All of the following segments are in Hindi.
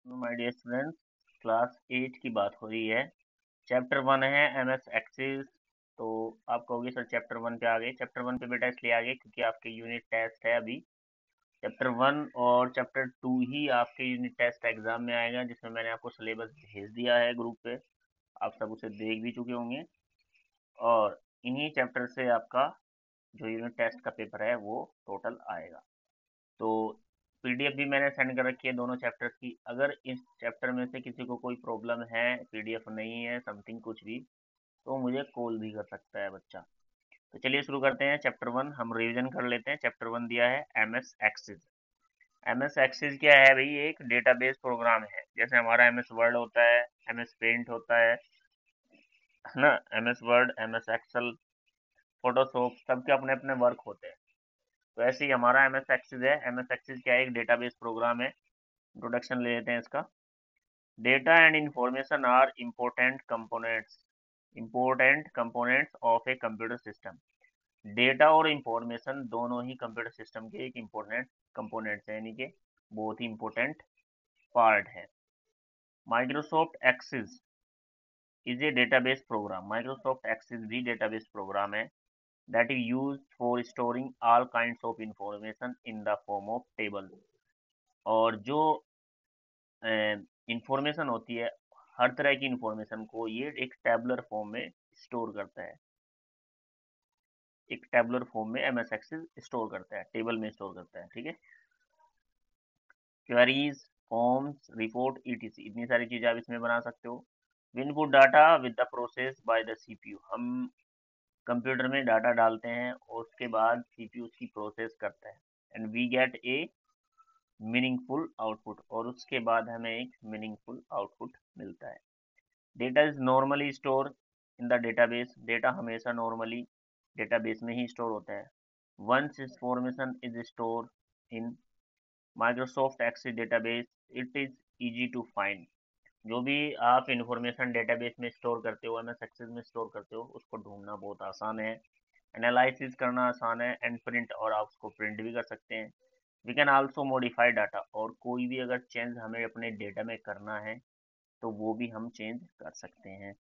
माय डियर स्टूडेंट्स, क्लास 8 की बात हो रही है। चैप्टर 1 है एमएस एक्सिस। तो आप कहोगे सर चैप्टर 1 पे आ गए। चैप्टर 1 पे बेटा इसलिए आ गए क्योंकि आपके यूनिट टेस्ट है अभी। चैप्टर 1 और चैप्टर 2 ही आपके यूनिट टेस्ट एग्जाम में आएगा, जिसमें मैंने आपको सिलेबस भेज दिया है ग्रुप पे। आप सब उसे देख भी चुके होंगे और इन्हीं चैप्टर से आपका जो यूनिट टेस्ट का पेपर है वो टोटल आएगा। तो पीडीएफ भी मैंने सेंड कर रखी है दोनों चैप्टर्स की। अगर इस चैप्टर में से किसी को कोई प्रॉब्लम है, पीडीएफ नहीं है, समथिंग कुछ भी, तो मुझे कॉल भी कर सकता है बच्चा। तो चलिए शुरू करते हैं। चैप्टर 1 हम रिवीजन कर लेते हैं। चैप्टर 1 दिया है एमएस एक्सिस। एमएस एक्सिस क्या है भाई? एक डेटाबेस प्रोग्राम है। जैसे हमारा एमएस वर्ड होता है, एमएस पेंट होता है ना, MS Word, MS Excel, Photoshop, सबके अपने अपने वर्क होते हैं। तो ऐसे ही हमारा एमएस एक्सिस है। एमएस एक्सिस क्या है? एक डेटाबेस प्रोग्राम है। इंट्रोडक्शन ले लेते हैं इसका। Data and information are important components of a computer system. Data और इंफॉर्मेशन दोनों ही कंप्यूटर सिस्टम के एक इम्पोर्टेंट कंपोनेंट्स हैं, यानी कि बहुत ही इम्पोर्टेंट पार्ट है। Microsoft Access is a database program. Microsoft Access भी डेटाबेस प्रोग्राम है that is used for storing all kinds of information in the form of table। और जो इंफॉर्मेशन होती है, हर तरह की इंफॉर्मेशन को ये एक टैबुलर फॉर्म में स्टोर करता है। एक टैबुलर फॉर्म में एमएस एक्सेल स्टोर करता है, टेबल में स्टोर करता है। ठीक है। क्वेरीज, फॉर्म्स, रिपोर्ट, ईटीसी, इतनी सारी चीजें आप इसमें बना सकते हो। Input data with the process by the CPU. हम कंप्यूटर में डाटा डालते हैं और उसके बाद सीपीयू उसकी प्रोसेस करता है and we get a meaningful output, और उसके बाद हमें एक मीनिंगफुल आउटपुट मिलता है। Data is normally store in the database. Data हमेशा नॉर्मली डेटाबेस में ही स्टोर होता है। Once information is store in Microsoft Access database, it is easy to find. जो भी आप इंफॉर्मेशन डेटाबेस में स्टोर करते हो, एमएस एक्सेस में स्टोर करते हो, उसको ढूंढना बहुत आसान है, एनालिसिस करना आसान है, एंड प्रिंट, और आप उसको प्रिंट भी कर सकते हैं। We can also modify data, और कोई भी अगर चेंज हमें अपने डेटा में करना है तो वो भी हम चेंज कर सकते हैं।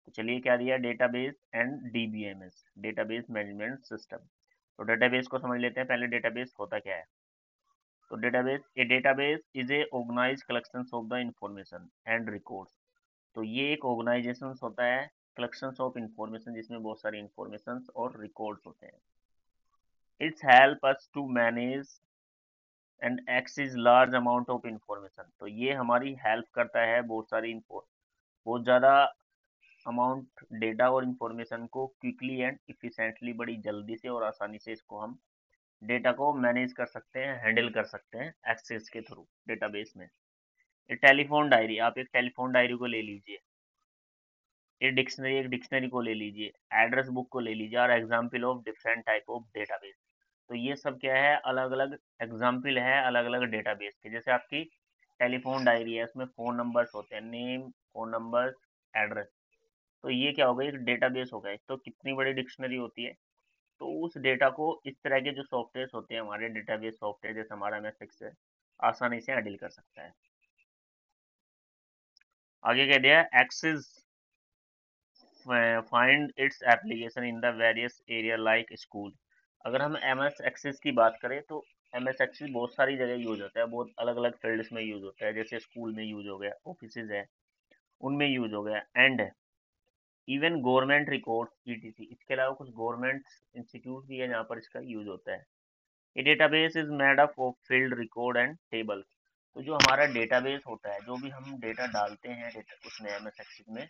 तो चलिए क्या दिया? Database and DBMS, database management system. तो डेटाबेस को समझ लेते हैं पहले। डेटाबेस होता क्या है? तो database is a organised collection of the information and records. तो ये एक ऑर्गेनाइजेशन होता है, कलेक्शन ऑफ इंफॉर्मेशन, जिसमें बहुत सारी इंफॉर्मेशन और रिकॉर्ड्स होते हैं। Its help us to manage and access large amount of information. तो ये हमारी हेल्प करता है बहुत सारी बहुत ज़्यादा अमाउंट डेटा और इन्फॉर्मेशन को क्विकली एंड इफिशिएंटली, बड़ी जल्दी से और आसानी से इसको हम डेटा को मैनेज कर सकते हैं, हैंडल कर सकते हैं एक्सेस के थ्रू डेटाबेस में। ये टेलीफोन डायरी, आप एक टेलीफोन डायरी को ले लीजिए, एक डिक्शनरी को ले लीजिए, एड्रेस बुक को ले लीजिए, और example of different type of database. तो ये सब क्या है? अलग अलग एग्जाम्पल है अलग अलग डेटाबेस के। जैसे आपकी टेलीफोन डायरी है, उसमें फोन नंबर्स होते हैं, नेम, फोन नंबर, एड्रेस। तो ये क्या होगा? एक डेटाबेस होगा। एक तो कितनी बड़ी डिक्शनरी होती है। तो उस डेटा को इस तरह के जो सॉफ्टवेयर होते हैं हमारे, डेटाबेस सॉफ्टवेयर जैसे हमारा मैट्रिक्स है, आसानी से हैंडल कर सकता है। आगे कह दिया access find its application in the various area like school. अगर हम एम एस एक्सेस की बात करें तो एम एस एक्सेस बहुत सारी जगह यूज होता है, बहुत अलग अलग फील्ड्स में यूज होता है। जैसे स्कूल में यूज हो गया, ऑफिस है उनमें यूज हो गया, and even government record etc. इसके अलावा कुछ गवर्नमेंट इंस्टीट्यूट भी है जहाँ पर इसका यूज होता है। ये database is made up of field record and table. तो जो हमारा डेटाबेस होता है, जो भी हम डेटा डालते हैं डेटा उसमें एमएस एक्सेस में,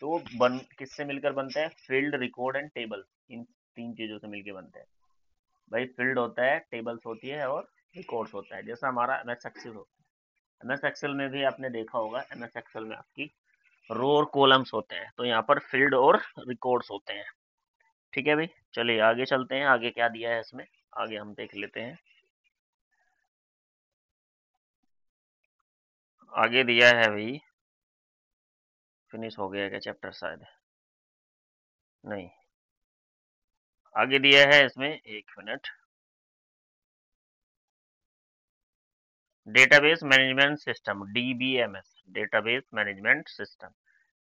तो वो बन किससे मिलकर बनता है? फील्ड, रिकॉर्ड एंड टेबल, इन तीन चीजों से मिलकर बनता है। भाई फील्ड होता है, टेबल्स होती है, और रिकॉर्ड्स होता है, जैसा हमारा एमएस एक्सेल होता है। एमएस एक्सेल में भी आपने देखा होगा, एमएस एक्सेल में आपकी रो और कॉलम्स होते हैं, तो यहाँ पर फील्ड और रिकॉर्ड्स होते हैं। ठीक है भाई, चलिए आगे चलते हैं। आगे क्या दिया है इसमें, आगे हम देख लेते हैं। आगे दिया है भाई, फिनिश हो गया क्या चैप्टर? शायद नहीं, आगे दिया है इसमें, एक minute. Database management system DBMS, database management system.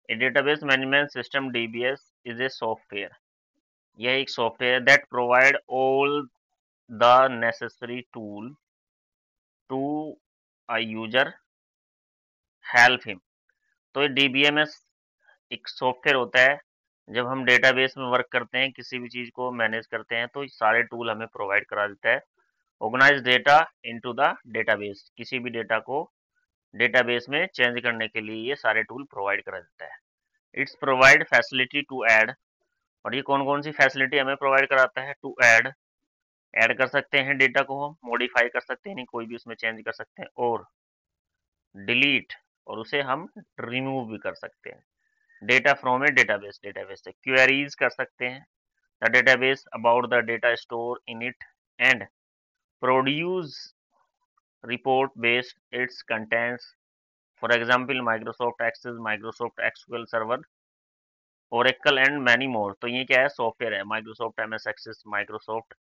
A database management system DBS is a software, यह एक software that provide all the necessary tool to a user help him. तो ये DBMS एक सॉफ्टवेयर होता है। जब हम डेटाबेस में वर्क करते हैं, किसी भी चीज को मैनेज करते हैं, तो ये सारे टूल हमें प्रोवाइड करा देता है। Organise data into the database, किसी भी डेटा को डेटाबेस में चेंज करने के लिए ये सारे टूल प्रोवाइड करा देता है। Its provide facility to add, और ये कौन कौन सी फैसिलिटी हमें प्रोवाइड कराता है? टू ऐड, ऐड कर सकते हैं डेटा को, हम मॉडिफाई कर सकते हैं, नहीं कोई भी उसमें चेंज कर सकते हैं, और डिलीट, और उसे हम रिमूव भी कर सकते हैं data from A database, database से क्वेरीज कर सकते हैं the database about the data store in it and produce report based its contents, for example Microsoft Access, Microsoft SQL Server, Oracle and many more। तो ये क्या है? सॉफ्टवेयर है, Microsoft MS Access, Microsoft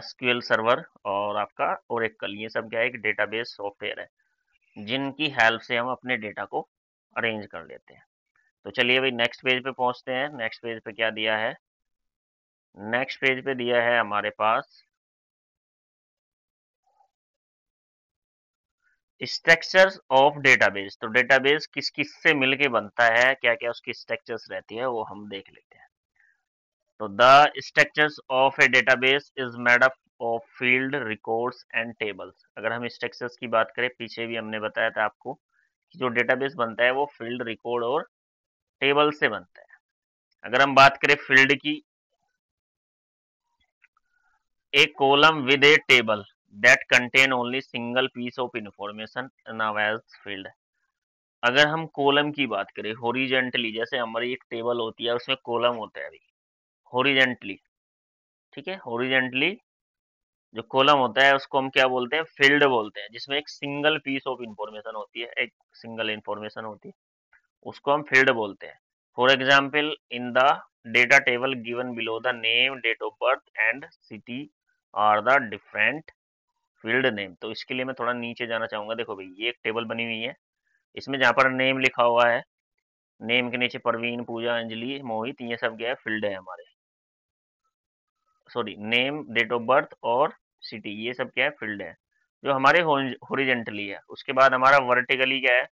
SQL Server और आपका Oracle, ये सब क्या है? एक डेटाबेस सॉफ्टवेयर है जिनकी हेल्प से हम अपने डेटा को अरेंज कर लेते हैं। तो चलिए भाई नेक्स्ट पेज पे पहुंचते हैं। नेक्स्ट पेज पे क्या दिया है? नेक्स्ट पेज पे दिया है हमारे पास स्ट्रक्चर्स ऑफ डेटाबेस। तो डेटाबेस किस किस से मिलके बनता है, क्या क्या उसकी स्ट्रक्चर्स रहती है, वो हम देख लेते हैं। तो the structures of A database is made up of field, records and tables. अगर हम स्ट्रक्चर्स की बात करें, पीछे भी हमने बताया था आपको कि जो डेटाबेस बनता है वो फील्ड, रिकॉर्ड और टेबल से बनता है। अगर हम बात करें फील्ड की, a column with a table that contain only single piece of information now as field। अगर हम कॉलम की बात करें हॉरिजेंटली, जैसे हमारी एक टेबल होती है उसमें कॉलम होता है अभी हॉरिजेंटली, ठीक है, हॉरिजेंटली जो कॉलम होता है उसको हम क्या बोलते हैं? फील्ड बोलते हैं, जिसमें एक सिंगल पीस ऑफ इंफॉर्मेशन होती है, एक सिंगल इंफॉर्मेशन होती है, उसको हम फील्ड बोलते हैं। For example in the data table given below the name, date of birth and city are the different field name. तो इसके लिए मैं थोड़ा नीचे जाना चाहूंगा। देखो भाई ये एक टेबल बनी हुई है, इसमें जहाँ पर नेम लिखा हुआ है, नेम के नीचे परवीन, पूजा, अंजलि, मोहित, ये सब क्या है? फील्ड है हमारे। Sorry, name, date of birth और सिटी, ये सब क्या है? फील्ड है जो हमारे हॉरिजेंटली है। उसके बाद हमारा वर्टिकली क्या है?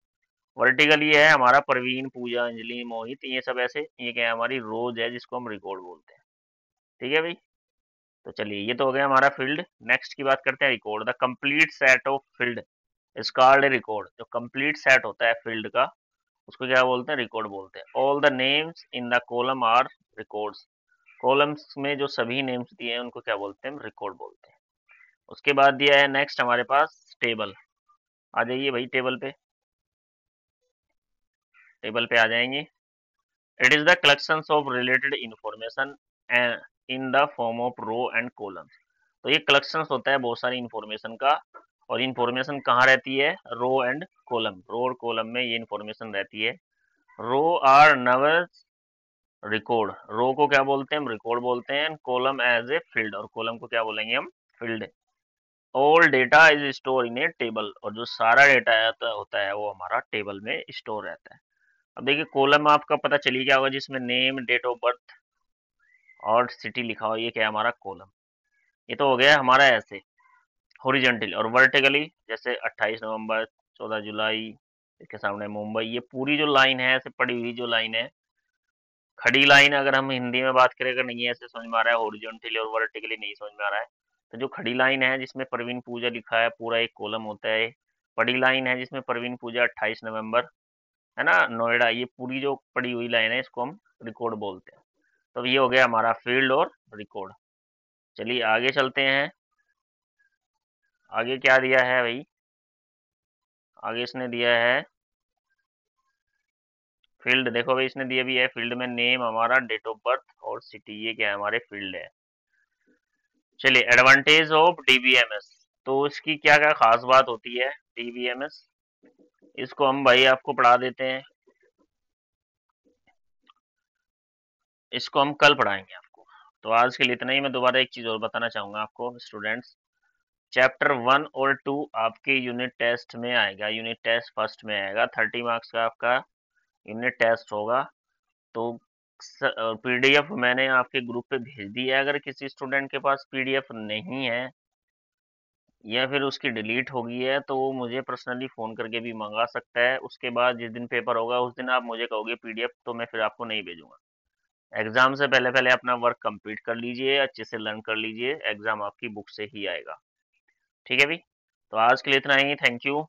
वर्टिकली है हमारा परवीन, पूजा, अंजलि, मोहित, ये सब ऐसे, ये क्या है? हमारी रोज है जिसको हम रिकॉर्ड बोलते हैं। ठीक है भाई, तो चलिए ये तो हो गया हमारा फील्ड। नेक्स्ट की बात करते हैं record. The complete set of field is called a record. जो कंप्लीट सेट होता है फील्ड का, उसको क्या बोलते हैं? रिकॉर्ड बोलते हैं। All the names in the column are records. Columns में जो सभी नेम्स दिए हैं उनको क्या बोलते हैं? हम रिकॉर्ड बोलते हैं। उसके बाद दिया है नेक्स्ट हमारे पास टेबल। आ जाइए भाई टेबल पे, टेबल पे आ जाएंगे। It is the collection of related information in the form of row and columns. तो ये कलेक्शन होता है बहुत सारी इंफॉर्मेशन का, और इंफॉर्मेशन कहाँ रहती है? रो एंड कॉलम, रो और कॉलम में ये इंफॉर्मेशन रहती है। रो आर नवर रिकॉर्ड, रो को क्या बोलते हैं? हम रिकॉर्ड बोलते हैं। कॉलम एज ए फील्ड, और कॉलम को क्या बोलेंगे हम? Field. All data is store in A table, और जो सारा डेटा होता है वो हमारा टेबल में स्टोर रहता है। अब देखिए कॉलम आपका पता चली गया होगा, जिसमें नेम, डेट ऑफ बर्थ और सिटी लिखा हो, ये क्या है? हमारा कॉलम। ये तो हो गया हमारा ऐसे हॉरिजेंटली। और वर्टिकली जैसे 28 नवंबर, 14 जुलाई, इसके सामने मुंबई, ये पूरी जो लाइन है ऐसे पड़ी हुई जो लाइन है, खड़ी लाइन, अगर हम हिंदी में बात करें, अगर नहीं ऐसे समझ में आ रहा है, हॉरिजॉन्टली और वर्टिकली नहीं समझ में आ रहा है, तो जो खड़ी लाइन है जिसमें प्रवीण पूजा लिखा है, पूरा एक कॉलम होता है। पड़ी लाइन है जिसमें प्रवीण पूजा 28 नवंबर, है ना, नोएडा, ये पूरी जो पड़ी हुई लाइन है इसको हम रिकॉर्ड बोलते हैं। तो ये हो गया हमारा फील्ड और रिकॉर्ड। चलिए आगे चलते हैं। आगे क्या दिया है भाई? आगे इसने दिया है फील्ड। देखो भाई इसने दिया भी है फील्ड में नेम हमारा, डेट ऑफ बर्थ और सिटी, ये क्या है? हमारे फील्ड है। चलिए एडवांटेज ऑफ डीबीएमएस। तो इसकी क्या क्या खास बात होती है डीबीएमएस, इसको हम भाई आपको पढ़ा देते हैं, इसको हम कल पढ़ाएंगे आपको। तो आज के लिए इतना ही। मैं दोबारा एक चीज और बताना चाहूंगा आपको स्टूडेंट्स, चैप्टर 1 और 2 आपके यूनिट टेस्ट में आएगा, यूनिट टेस्ट फर्स्ट में आएगा। 30 मार्क्स का आपका यूनिट टेस्ट होगा। तो पीडीएफ मैंने आपके ग्रुप पे भेज दी है। अगर किसी स्टूडेंट के पास पीडीएफ नहीं है या फिर उसकी डिलीट हो गई है तो वो मुझे पर्सनली फ़ोन करके भी मंगा सकता है। उसके बाद जिस दिन पेपर होगा उस दिन आप मुझे कहोगे पीडीएफ, तो मैं फिर आपको नहीं भेजूंगा। एग्जाम से पहले पहले अपना वर्क कंप्लीट कर लीजिए, अच्छे से लर्न कर लीजिए, एग्जाम आपकी बुक से ही आएगा। ठीक है भी। तो आज के लिए इतना ही, थैंक यू।